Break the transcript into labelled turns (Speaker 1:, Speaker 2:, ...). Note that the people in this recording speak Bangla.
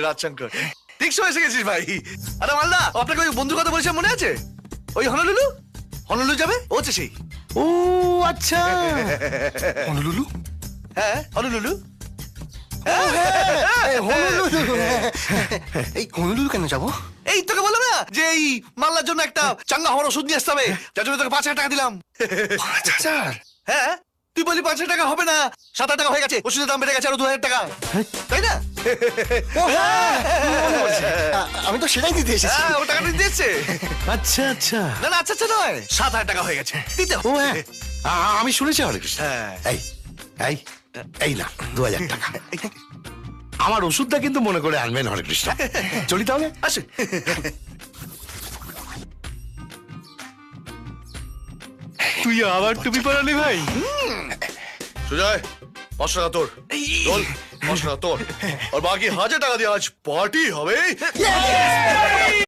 Speaker 1: রাজশঙ্কর ঠিক সময় এসে গেছিস ভাই। আরে মালদা, আপনাকে ওই বন্ধুর কথা বলেছিলাম মনে আছে? ওই হনলুলু, হনলুলু যাবে, ও হচ্ছে সেই।
Speaker 2: ও আচ্ছা, হনুলুলু।
Speaker 1: হ্যাঁ হনলুলু।
Speaker 2: এই হনুলুলু কেন যাবো?
Speaker 1: এই তোকে বললাম না যে এই মাল্লার জন্য একটা চাঙ্গা হওয়ার ওষুধ নিয়ে আসতে হবে, যার জন্য তোকে 5,000 টাকা দিলাম।
Speaker 2: 5,000?
Speaker 1: হ্যাঁ, তুই বলি 5,000 টাকা হবে না, 7,000 টাকা হয়ে গেছে, ওষুধের দাম বেড়ে গেছে আরো 2,000 টাকা, তাই না?
Speaker 2: ও হ্যাঁ, মনে পড়েছে। আমি তো সেটাই দিতে এসেছি।
Speaker 1: হ্যাঁ, ও টাকাটা দিচ্ছে।
Speaker 2: আচ্ছা আচ্ছা।
Speaker 1: না না, আচ্ছা আচ্ছা নয়, 7,000 টাকা হয়ে গেছে, দিতে
Speaker 2: ও
Speaker 1: হবে।
Speaker 2: হ্যাঁ, আমি শুনেছি হরে কৃষ্ণ।
Speaker 1: হ্যাঁ।
Speaker 2: এই এই এই না 2,000 টাকা। আমার ওষুধটা কিন্তু মনে করে আনবেন হরে কৃষ্ণ। চলি তাহলে।
Speaker 1: আসে।
Speaker 3: তুই আবার টুপি পরালি ভাই?
Speaker 1: সুজয়, 500 টাকা তোর, চল 500 টাকা তোর, আর বাকি 1,000 টাকা দিয়ে আজ পার্টি হবে।